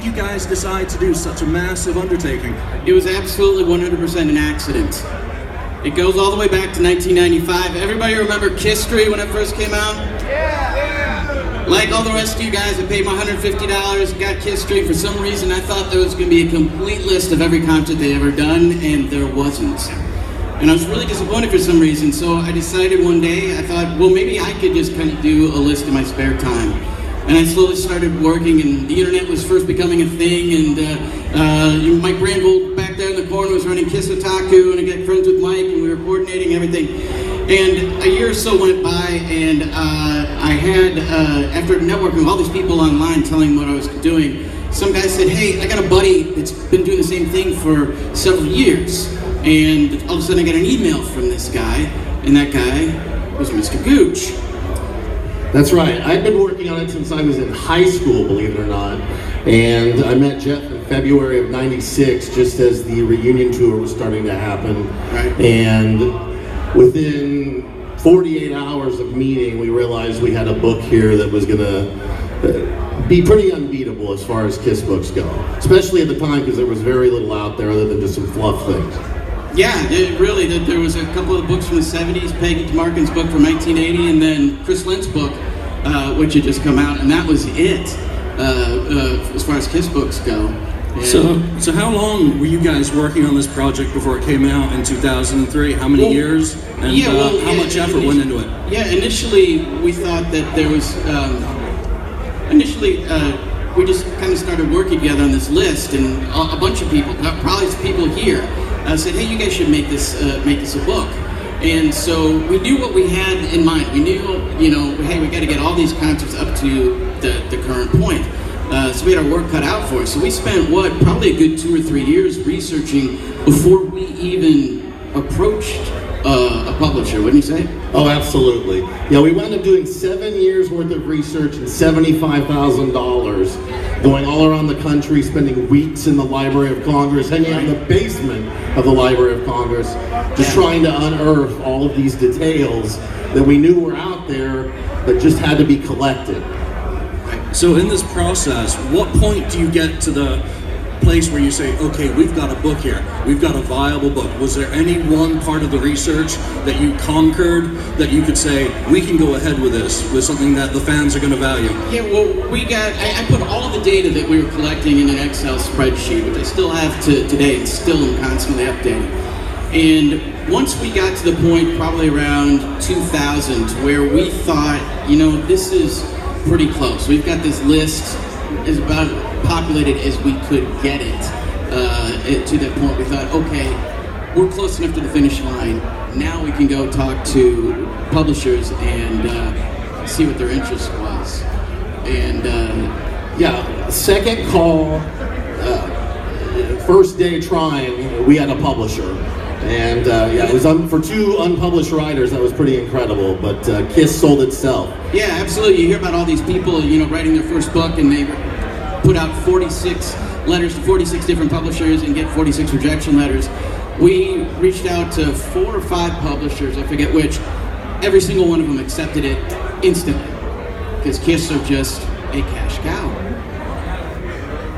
you guys decide to do such a massive undertaking? It was absolutely 100% an accident. It goes all the way back to 1995. Everybody remember Kisstory when it first came out? Yeah! Like all the rest of you guys, I paid my $150, got Kisstory. For some reason, I thought there was going to be a complete list of every concert they'd ever done, and there wasn't. And I was really disappointed for some reason, so I decided one day, I thought, well, maybe I could just kind of do a list in my spare time. And I slowly started working, and the internet was first becoming a thing, and Mike Brandvold back there in the corner was running Kiss Otaku, and I got friends with Mike, and we were coordinating everything. And a year or so went by, and I had, after networking with all these people online telling what I was doing, some guy said, hey, I got a buddy that's been doing the same thing for several years. And all of a sudden I got an email from this guy, and that guy was Mr. Gooch. That's right. I've been working on it since I was in high school, believe it or not. And I met Jeff in February of '96, just as the reunion tour was starting to happen. Right. And within 48 hours of meeting, we realized we had a book here that was going to be pretty unbeatable as far as Kiss books go. Especially at the time, because there was very little out there other than just some fluff things. Yeah, really, there was a couple of books from the 70s, Peggy Tamarkin's book from 1980, and then Chris Lent's book, which had just come out, and that was it, as far as Kiss books go. And So how long were you guys working on this project before it came out in 2003? How many years? And how much effort went into it? Yeah, initially we thought that there was, we just kind of started working together on this list, and a bunch of people, probably some people here, said, hey, you guys should make this a book. And so we knew what we had in mind. We knew, hey, we got to get all these concerts up to the current point. So we had our work cut out for us. So we spent, probably a good 2 or 3 years researching before we even approached a publisher, wouldn't you say? Oh, absolutely. Yeah, we wound up doing 7 years worth of research and $75,000 going all around the country, spending weeks in the Library of Congress, hanging out in the basement of the Library of Congress, just trying to unearth all of these details that we knew were out there but just had to be collected. So in this process, what point do you get to the place where you say, okay, we've got a book here, we've got a viable book? Was there any one part of the research that you conquered that you could say, we can go ahead with this, with something that the fans are going to value? Yeah, well, I put all of the data that we were collecting in an Excel spreadsheet, which I still have today and still am constantly updating. And once we got to the point probably around 2000 where we thought, this is pretty close. We've got this list is about populated as we could get it. To that point, we thought, okay, we're close enough to the finish line. Now we can go talk to publishers and see what their interest was. And second call, first day trying, we had a publisher. And it was for 2 unpublished writers. That was pretty incredible. But Kiss sold itself. Yeah, absolutely. You hear about all these people, writing their first book, and they put out 46 letters to 46 different publishers and get 46 rejection letters. We reached out to 4 or 5 publishers, I forget which. Every single one of them accepted it instantly, because Kiss are just a cash cow.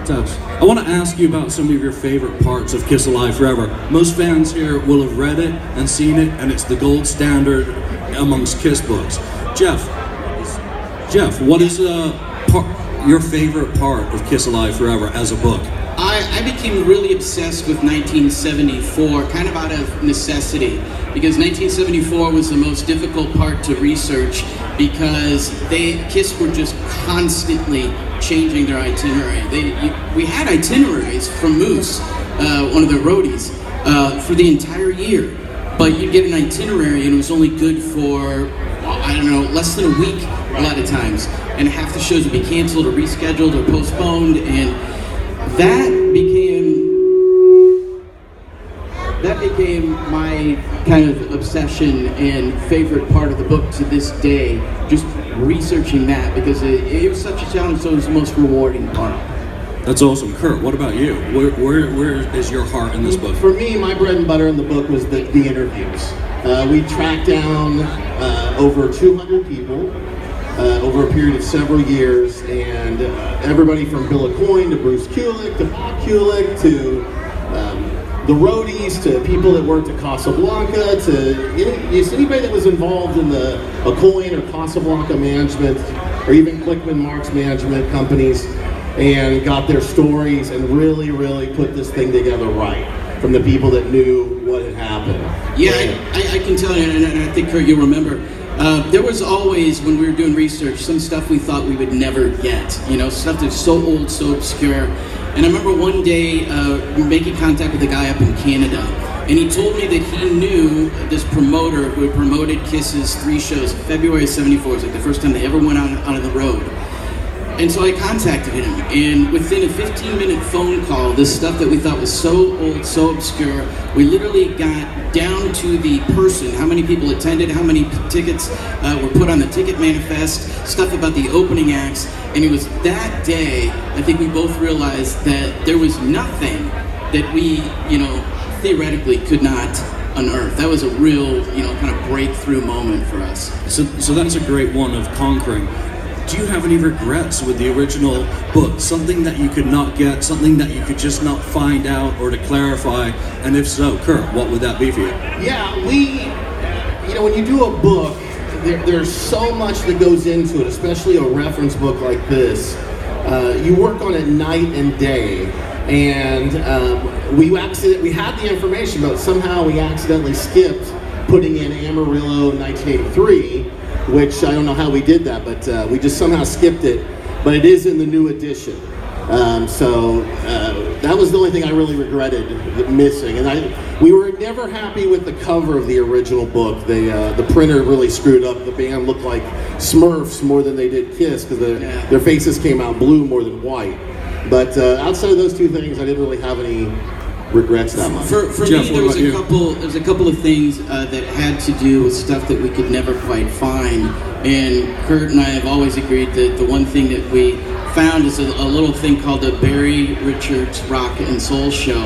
I want to ask you about some of your favorite parts of Kiss Alive Forever. Most fans here will have read it and seen it, and it's the gold standard amongst Kiss books. Jeff, what is your favorite part of Kiss Alive Forever as a book? I became really obsessed with 1974, kind of out of necessity, because 1974 was the most difficult part to research because Kiss were just constantly changing their itinerary. We had itineraries from Moose, one of their roadies, for the entire year, but you'd get an itinerary and it was only good for, less than a week a lot of times, and half the shows would be canceled or rescheduled or postponed, and that became my kind of obsession and favorite part of the book to this day, just researching that, because it was such a challenge, so it was the most rewarding part. That's awesome. Kurt, what about you? Where is your heart in this book? For me, my bread and butter in the book was the interviews. We tracked down over 200 people over a period of several years, and everybody from Bill Aucoin to Bruce Kulick to Bob Kulick to the roadies to people that worked at Casablanca to anybody that was involved in the Aucoin or Casablanca management or even Glickman Marks management companies, and got their stories and really, really put this thing together right from the people that knew what had happened. Yeah, I can tell you, and I think, Kurt, you'll remember, there was always, when we were doing research, some stuff we thought we would never get, you know, stuff that's so old, so obscure. And I remember one day making contact with a guy up in Canada, and he told me that he knew this promoter who had promoted Kiss's 3 shows in February of '74. It was like the first time they ever went out on the road. And so I contacted him, and within a 15-minute phone call, this stuff that we thought was so old, so obscure, we literally got down to the person, how many people attended, how many tickets were put on the ticket manifest, stuff about the opening acts, and it was that day, I think we both realized that there was nothing that we, you know, theoretically could not unearth. That was a real, you know, kind of breakthrough moment for us. So that's a great one of conquering. Do you have any regrets with the original book? Something that you could not get, something that you could just not find out or to clarify? And if so, Kurt, what would that be for you? Yeah, you know, when you do a book, there's so much that goes into it, especially a reference book like this. You work on it night and day, and we had the information, but somehow we accidentally skipped putting in Amarillo 1983, which I don't know how we did that, but we just somehow skipped it. But it is in the new edition. So that was the only thing I really regretted missing. And we were never happy with the cover of the original book. The printer really screwed up. The band looked like Smurfs more than they did Kiss, because their faces came out blue more than white. But outside of those 2 things, I didn't really have any regrets that much. For Jeff, me, there was a couple of things that had to do with stuff that we could never quite find. And Kurt and I have always agreed that the one thing that we found is a little thing called the Barry Richards Rock and Soul Show,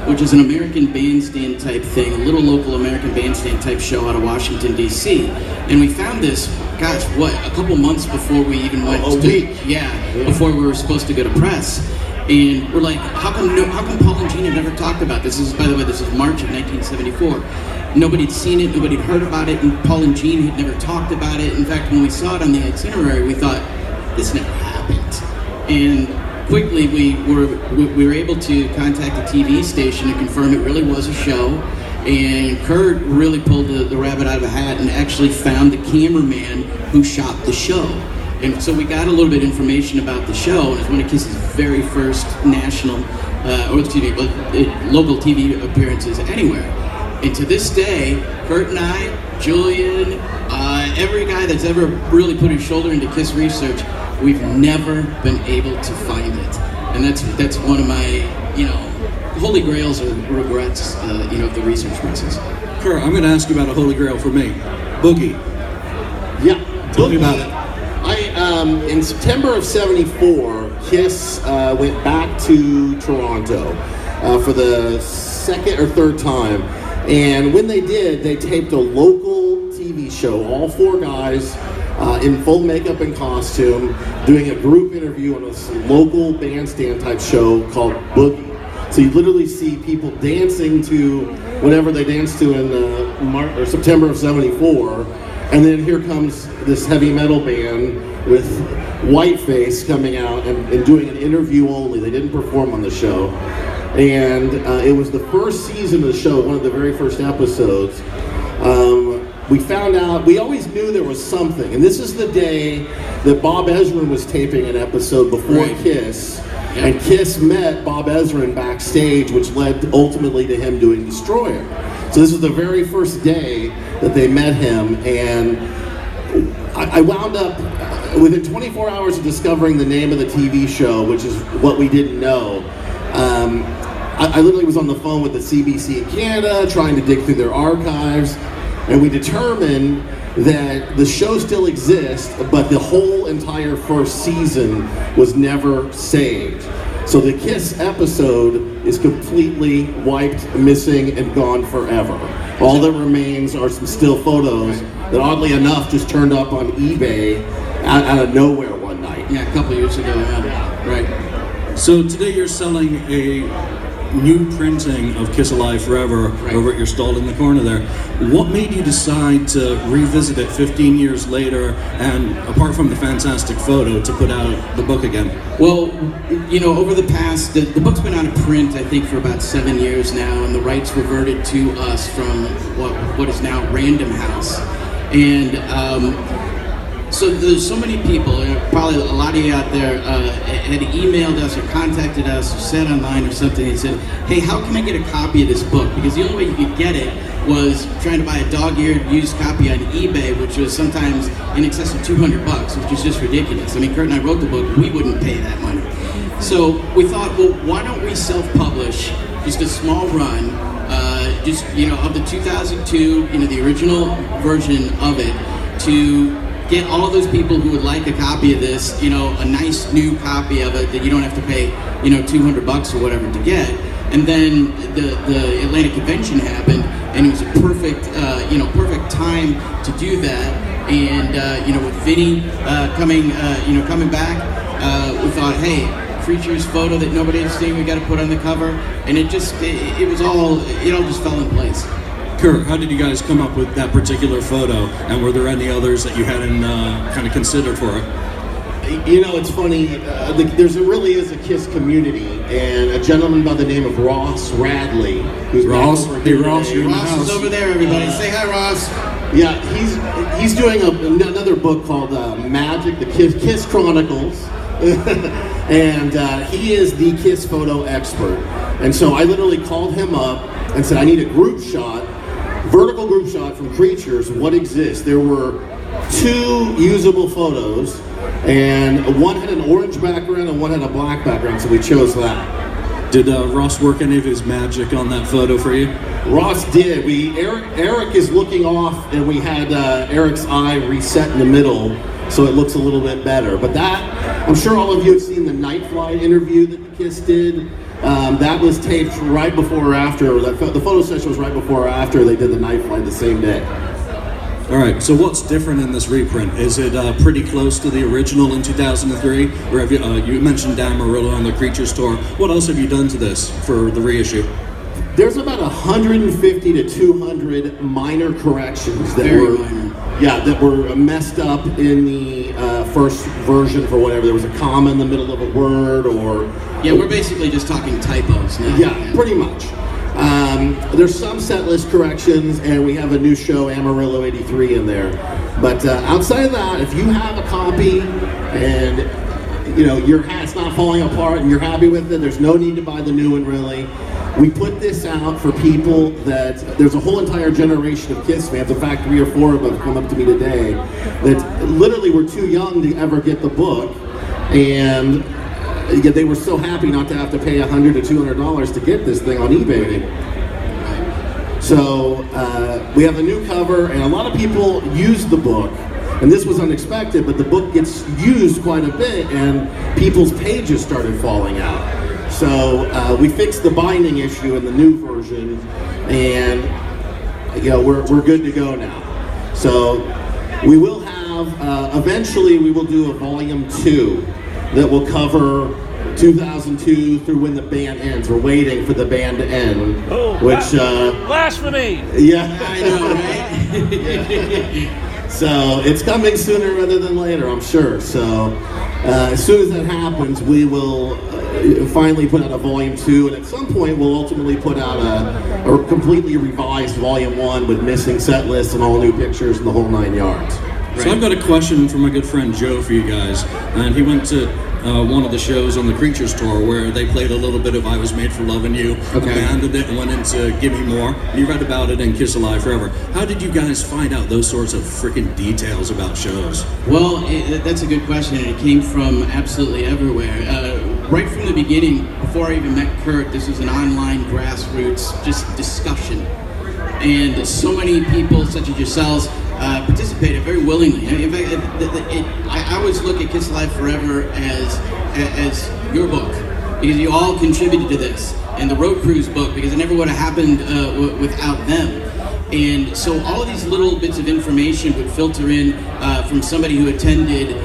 which is an American bandstand type thing, a little local American bandstand type show out of Washington, D.C. And we found this, gosh, a couple months before we even went before we were supposed to go to press. And we're like, how come Paul and Gene have never talked about this? By the way, this is March of 1974. Nobody'd seen it, nobody'd heard about it, and Paul and Gene had never talked about it. In fact, when we saw it on the itinerary, we thought, this never happened. And quickly we were able to contact the TV station to confirm it really was a show. And Kurt really pulled the rabbit out of the hat and actually found the cameraman who shot the show. And so we got a little bit of information about the show, and it was one of Kiss's very first national, local TV appearances anywhere. And to this day, Kurt and I, Julian, every guy that's ever really put his shoulder into Kiss research, we've never been able to find it. And that's one of my, you know, holy grails or regrets, of the research process. Kurt, I'm going to ask you about a holy grail for me. Boogie. Yeah. Tell me about it. In September of '74, Kiss went back to Toronto for the 2nd or 3rd time. And when they did, they taped a local TV show, all 4 guys in full makeup and costume, doing a group interview on a local bandstand type show called Boogie. So you literally see people dancing to whatever they danced to in September of '74. And then here comes this heavy metal band with Whiteface coming out and doing an interview only. They didn't perform on the show. And it was the first season of the show, one of the very first episodes. We found out, we always knew there was something. And this is the day that Bob Ezrin was taping an episode before Kiss. Yeah. And Kiss met Bob Ezrin backstage, which led ultimately to him doing Destroyer. So this was the very first day that they met him, and I wound up, within 24 hours of discovering the name of the TV show, which is what we didn't know, I literally was on the phone with the CBC in Canada, trying to dig through their archives, and we determined that the show still exists, but the whole entire first season was never saved. So the Kiss episode is completely wiped, missing, and gone forever. All that remains are some still photos that oddly enough just turned up on eBay out of nowhere one night. Yeah, a couple years ago, yeah. Right. So today you're selling a new printing of Kiss Alive Forever over at your stall in the corner there. What made you decide to revisit it 15 years later, and apart from the fantastic photo, to put out the book again? Well, you know, over the past, the book's been out of print, I think, for about 7 years now, and the rights reverted to us from what is now Random House. And so there's so many people, probably a lot of you out there had emailed us or contacted us or said online or something and said, hey, how can I get a copy of this book? Because the only way you could get it was trying to buy a dog-eared used copy on eBay, which was sometimes in excess of $200, which is just ridiculous. I mean, Kurt and I wrote the book, we wouldn't pay that money. So we thought, well, why don't we self-publish just a small run, just, you know, of the 2002, you know, the original version of it, to get all those people who would like a copy of this, you know, a nice new copy of it that you don't have to pay, you know, $200 or whatever to get. And then the Atlanta convention happened, and it was a perfect, you know, perfect time to do that. And you know, with Vinny coming back, we thought, hey, Creatures photo that nobody had seen, we got to put on the cover, and it just, it all just fell in place. Kurt, how did you guys come up with that particular photo, and were there any others that you hadn't kind of considered for it? You know, it's funny, really is a KISS community, and a gentleman by the name of Ross Radley, who's Ross, over here Ross, you're in the Ross house. is over there, everybody. Say hi, Ross. Yeah, he's doing another book called Magic, the KISS Chronicles, and he is the KISS photo expert. And so I literally called him up and said, I need a group shot, vertical group shot from Creatures. What exists? There were 2 usable photos, and one had an orange background and one had a black background, so we chose that. Did Ross work any of his magic on that photo for you? Ross did. Eric is looking off, and we had Eric's eye reset in the middle, so it looks a little bit better. But that, I'm sure all of you have seen the Night Flight interview that the KISS did. That was taped right before or after. The photo session was right before or after they did the Night Flight the same day. All right, so what's different in this reprint? Is it pretty close to the original in 2003? Or have you mentioned Dan Murillo on the Creatures tour. What else have you done to this for the reissue? There's about 150 to 200 minor corrections that were messed up in the first version for whatever. There was a comma in the middle of a word, or we're basically just talking typos now. Yeah, pretty much. There's some set list corrections, and we have a new show, Amarillo 83, in there. But outside of that, if you have a copy and it's not falling apart and you're happy with it, there's no need to buy the new one, really. We put this out for people that, there's a whole entire generation of KISS fans, in fact 3 or 4 of them have come up to me today, that literally were too young to ever get the book, and they were so happy not to have to pay $100 to $200 to get this thing on eBay. So we have a new cover, and a lot of people use the book, and this was unexpected, but the book gets used quite a bit, and people's pages started falling out. So we fixed the binding issue in the new version, and we're good to go now. So we will have, eventually we will do a volume 2 that will cover 2002 through when the band ends. We're waiting for the band to end. Which blasphemy! Yeah, I know, right? So it's coming sooner rather than later, I'm sure. So as soon as that happens, we will finally put out a volume 2, and at some point we'll ultimately put out a completely revised volume 1 with missing set lists and all new pictures and the whole 9 yards. So I've got a question from my good friend Joe for you guys, and he went to one of the shows on the Creatures tour where they played a little bit of I Was Made for Loving You, abandoned it and went into Give Me More. You read about it in Kiss Alive Forever. How did you guys find out those sorts of freaking details about shows? Well, that's a good question, and it came from absolutely everywhere. Right from the beginning, before I even met Kurt, this was an online grassroots just discussion. And so many people, such as yourselves, participated very willingly. In fact, I always look at Kiss Alive Forever as your book, because you all contributed to this, and the Road Crews book, because it never would have happened without them. And so all of these little bits of information would filter in from somebody who attended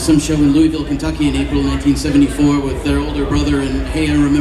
some show in Louisville, Kentucky in April 1974 with their older brother and Hey, I Remember